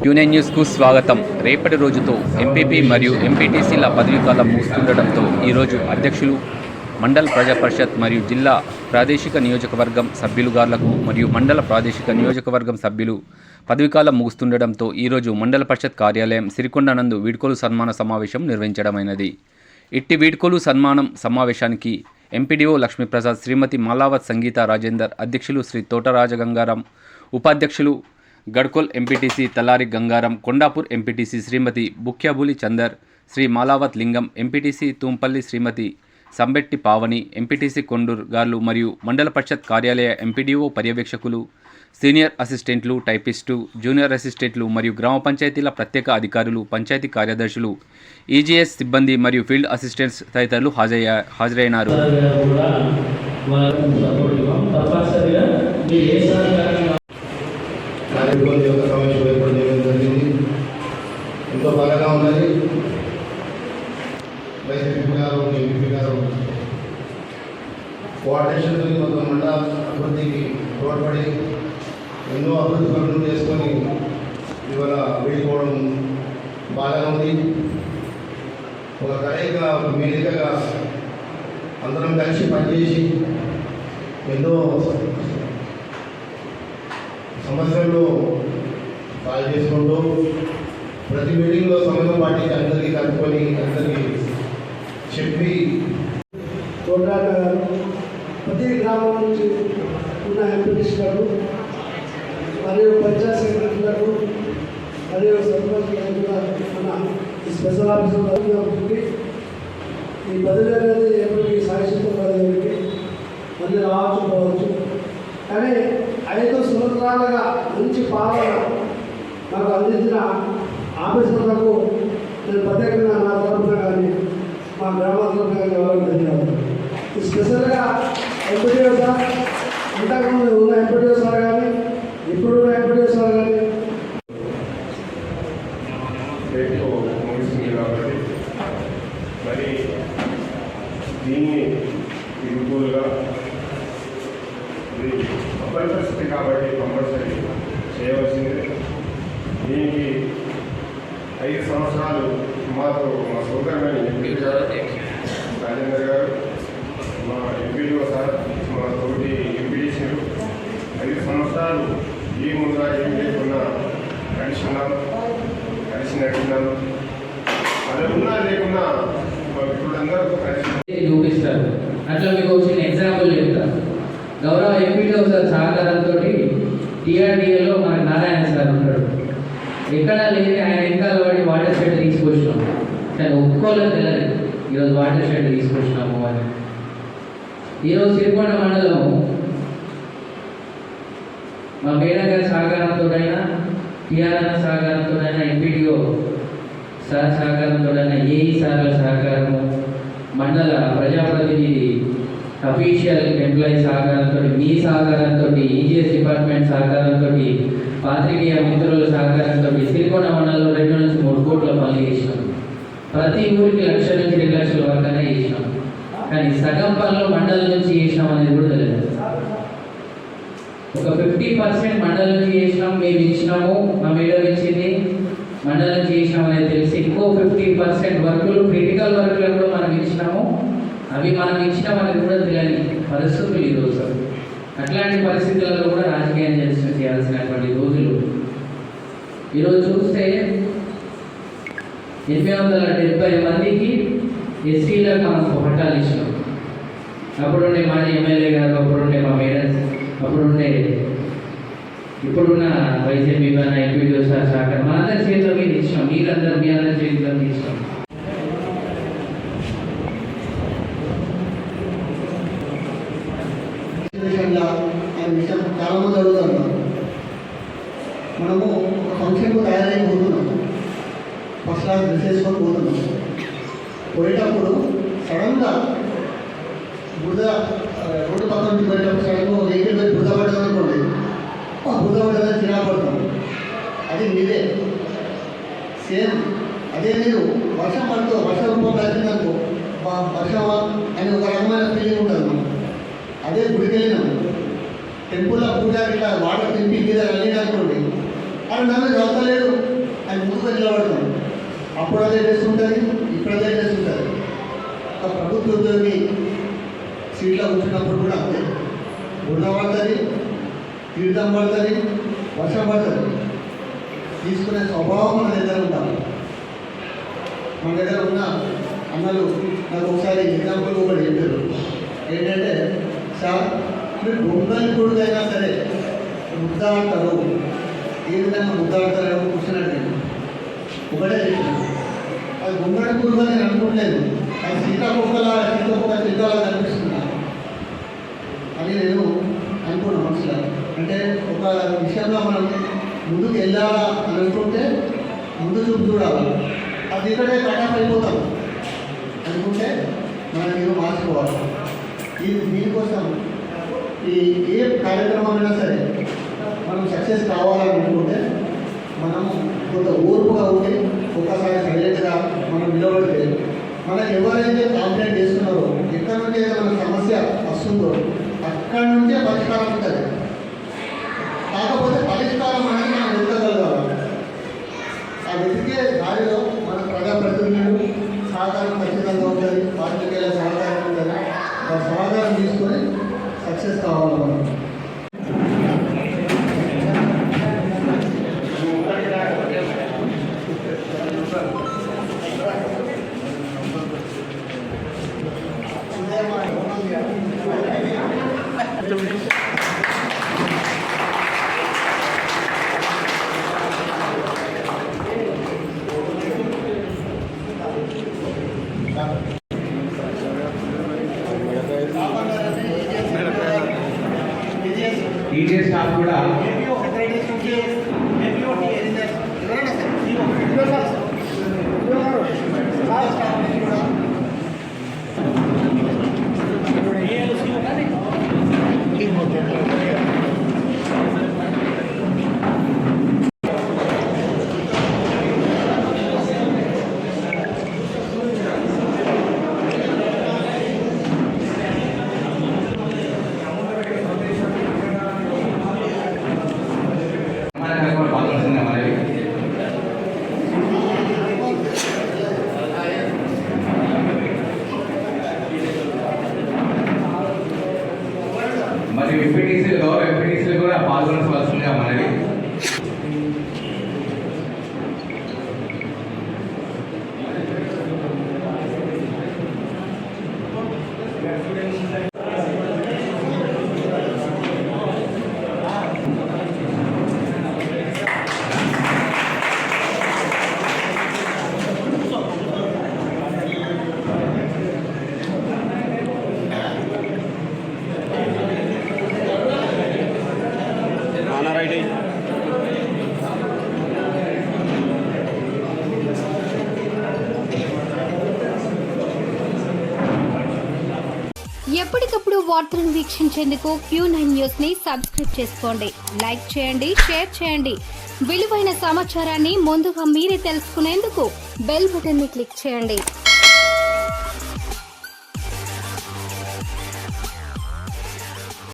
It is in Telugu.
యూనియన్ న్యూస్కు స్వాగతం. రేపటి రోజుతో ఎంపీపీ మరియు ఎంపీటీసీల పదవీకాలం ముగుస్తుండటంతో ఈరోజు అధ్యక్షులు, మండల ప్రజా పరిషత్ మరియు జిల్లా ప్రాదేశిక నియోజకవర్గం సభ్యులుగార్లకు మరియు మండల ప్రాదేశిక నియోజకవర్గం సభ్యులు పదవీకాలం ముగుస్తుండటంతో ఈరోజు మండల పరిషత్ కార్యాలయం సిరికొండ నందు వీడ్కోలు సన్మాన సమావేశం నిర్వహించడమైనది. ఇట్టి వీడ్కోలు సమావేశానికి ఎంపీడీఓ లక్ష్మీప్రసాద్, శ్రీమతి మాలావత్ సంగీత రాజేందర్, అధ్యక్షులు శ్రీ తోటరాజ గంగారాం, ఉపాధ్యక్షులు గడ్కోల్ ఎంపీటీసీ తలారి గంగారం, కొండాపూర్ ఎంపీటీసీ శ్రీమతి బుక్యాబులి చందర్, శ్రీ మాలావత్ లింగం, ఎంపీటీసీ తూంపల్లి శ్రీమతి సంబెట్టి పావని, ఎంపీటీసీ కొండూర్ గార్లు మరియు మండల పరిషత్ కార్యాలయ ఎంపీడీఓ పర్యవేక్షకులు, సీనియర్ అసిస్టెంట్లు, టైపిస్టు, జూనియర్ అసిస్టెంట్లు మరియు గ్రామ పంచాయతీల ప్రత్యేక అధికారులు, పంచాయతీ కార్యదర్శులు, ఈజీఎస్ సిబ్బంది మరియు ఫీల్డ్ అసిస్టెంట్స్ తదితరులు హాజరైనారు. ఎంతో బాగా ఉన్నది. వైస్ ఎంపీ గారు, ఎంపీ గారు కోఆర్డినేషన్తో మొత్తం మండల అభివృద్ధికి తోడ్పడి ఎన్నో అభివృద్ధి పనులు చేసుకొని ఇవాళ వెళ్ళిపోవడం బాగా ఉంది. ఒక కలయిక, ఒక వేదికగా అందరం కలిసి పనిచేసి ఎన్నో సమస్యల్లో సాల్వ్ చేసుకుంటూ ప్రతి మీటింగ్లో సమయం పాటించి అందరికీ కలుపుకొని అందరికీ చెప్పి తోటాట గారు, ప్రతి గ్రామం నుంచి ఉన్న ఎంపీటీసీ గారు మరియు పంచాయత్ సెక్రటరీ గారు మరియు సర్పంచ్ మన స్పెషల్ ఆఫీసర్ గారికి ఈ పదవి అనేది ఎప్పటికీ సాక్షిత్వ పదవికి మళ్ళీ రావచ్చు పోవచ్చు. కానీ 5 సంవత్సరాలుగా మంచి పాలన మాకు అందించిన ఆఫీసర్లకు నేను ప్రత్యేకంగా నా తరఫున కానీ మా గ్రామాల్లో కానీ ఎవరికి ధన్యవాదాలు. స్పెషల్గా ఎంపీడీఓ సార్, ఇంతకుముందు ఉన్న ఎంపీడీఓ సార్ కానీ ఇప్పుడు ఉన్న ఎంపీడీఓ సార్ కానీ ముగిసింది కాబట్టి మరి దీన్ని విడుదలగా ఇది అబ్బాయి పరిస్థితి కాబట్టి కంపల్సరీ చేయవలసిందే. దీనికి 5 సంవత్సరాలు మాతో మా సోదరుని ఎంపీ గారు రాజేందర్ గారు, మా ఎంపీడీఓ సార్, మా తోటి ఎంపీడీసీలు 5 సంవత్సరాలు ఈ ముందుగా ఏం లేకున్నా కలిసి నడిచినాను. అది ఉన్నా లేకున్నా ఇప్పుడు అందరూ కలిసి చూపిస్తారు. అట్లా మీకు వచ్చిన ఎగ్జాంపుల్ చెప్తాను. గౌరవ ఎంపీడీఓ సార్ సహకారంతో టీఆర్డీఏలో మన నారాయణ సార్ ఉంటాడు. ఎక్కడ లేని ఆయన వెనకాల పడి వాటర్ షెడ్ తీసుకొచ్చినాం. కానీ ఒప్పుకోలేదు తెలియదు ఈరోజు వాటర్ షెడ్ తీసుకొచ్చినాము అని. ఈరోజు సిరికొండ మండలము మా మేడం గారి సహకారంతోనైనా, టీఆర్ఎన్ సహకారంతోనైనా, ఎంపీడీఓ సార్ సహకారంతోనైనా, ఏఈ సార్ల సహకారము, మండల ప్రజాప్రతినిధి అఫీషియల్ ఎంప్లాయీ సహకారంతో, మీ సహకారంతో, ఈజీఎస్ డిపార్ట్మెంట్ సహకారంతో, పాత్రికేయ మిత్రుల సహకారంతో సిరికొండ మండలంలో 2 నుంచి 3 కోట్ల పనులు చేసినాం. ప్రతి ఊరికి 1 లక్ష నుంచి 2 లక్షల వరకనే చేసినాం. కానీ సగం పనులు మండలం నుంచి చేసినాం అనేది కూడా తెలియదు. ఒక 50% మండలం నుంచి చేసినాం, మేము ఇచ్చినాము, మా మేడం ఇచ్చింది, మండలం నుంచి చేసినాం అనేది తెలిసి ఇంకో 50% వర్కులు, క్రిటికల్ వర్కులు కూడా మనం ఇచ్చినాము, అవి మనం ఇచ్చినాం అనేది కూడా తెలియని పరిస్థితులు ఈరోజు. అట్లాంటి పరిస్థితులలో కూడా రాజకీయం చేయాల్సినటువంటి రోజులు. ఈరోజు చూస్తే 870 మందికి ఎస్టీలకు మనం పట్టాలు ఇచ్చినాం. అప్పుడుండే మాజీ ఎమ్మెల్యే గారు, అప్పుడుండే మా మేడమ్స్, అప్పుడుండే ఇప్పుడున్న వైసీపీ ఎంపీడీఓ సార్ సహకారం మనందరి చేతిలో మీద ఇచ్చినాం. మీ అందరి చేతిలో ఇచ్చినాం. చాలా మంది అడుగుతున్నారు. మనము ఒక ఫంక్షన్కు తయారైపోతున్నాం, ఫస్ట్ క్లాస్ డ్రెస్ వేసుకొని పోతున్నాం. పోయేటప్పుడు సడన్గా రోడ్డు పక్కన నుంచి పోయేటప్పుడు సడన్గా వెహికల్ పోయి బురద పడ్డదనుకోండి, బురద పడ్డదని చిరాపడతాం. అది మీరే సేమ్. అదే మీరు వర్షం పడుతూ వర్ష రూపంలో వచ్చిందనుకో, వర్షమా అని ఒక రకమైన ఫీలింగ్ ఉంటుంది. మనం అదే గుడికి వెళ్ళినాం, టెంపుల్లో పూజ ఇట్లా వాటర్ తింపి మీద వెళ్ళిననుకోండి, అది నన్ను చదువుతలేడు అది ముందుకు నిలబడతాం. అప్పుడు అదే డ్రెస్ ఉంటుంది, ఇప్పుడు అదే డ్రెస్ ఉంటుంది. ఒక ప్రభుత్వ ఉద్యోగి సీట్లో కూర్చున్నప్పుడు కూడా అంతే, బురద పడుతుంది, తీర్థం పడుతుంది, వర్షం పడుతుంది, తీసుకునే స్వభావం మన దగ్గర ఉండాలి. మన దగ్గర ఉన్న అన్నలు నాకు ఒకసారి ఎగ్జాంపుల్ ఒకటి చెప్పారు. ఏంటంటే, సార్ మీరు బొమ్మని కొడుకైనా సరే ముద్దాడతారు, ఏ విధంగా ముద్దాడతారో కూర్చున్నట్టు ఒకటే చెప్పాను. అది బొమ్మడి పురుగు అని నేను అనుకోలేదు, అది సీతాకొక్క చిత్రాలా కనిపిస్తుంది అని నేను అనుకున్నాను మనసులో. అంటే ఒక విషయంలో మనం ముందుకు వెళ్ళాలా అని అనుకుంటే ముందు చూపు చూడాలి. అది ఇక్కడే కటాఫ్ అయిపోతాం అనుకుంటే మనం మీరు మార్చుకోవాలి. దీనికోసం ఏ కార్యక్రమమైనా సరే మనం సక్సెస్ కావాలనుకుంటే మనం కొంత ఓర్పుగా ఉండి ఒక్కసారి సైలెంట్గా మనం నిలబడితే మనకు ఎవరైతే కాంప్లైంట్ చేస్తున్నారో, ఎక్కడి నుంచి అయితే మన సమస్య వస్తుందో అక్కడి నుంచే పరిష్కారం ఉంటుంది. కాకపోతే పరిష్కారం అనేది మనం వెతకగలగాలి. ఆ వెతికే దారిలో మన ప్రజాప్రతినిధులు సహకారం ఖచ్చితంగా ఉంటుంది, పార్టీల సహకారం ఉంటుంది. ఆ సహకారం తీసుకొని సక్సెస్ కావాలి మనం. టీజే స్టాఫ్ కూడా మరియు ఎంపీటీసీలు కూడా పాల్గొనవలసిందిగా మనవి. ఎప్పటికప్పుడు వార్తలను వీక్షించేందుకు Q9 న్యూస్ ని సబ్స్క్రైబ్ చేసుకోండి, లైక్ చేయండి, షేర్ చేయండి. విలువైన సమాచారాన్ని ముందుగా మీరే తెలుసుకునేందుకు బెల్ బటన్ ని క్లిక్ చేయండి.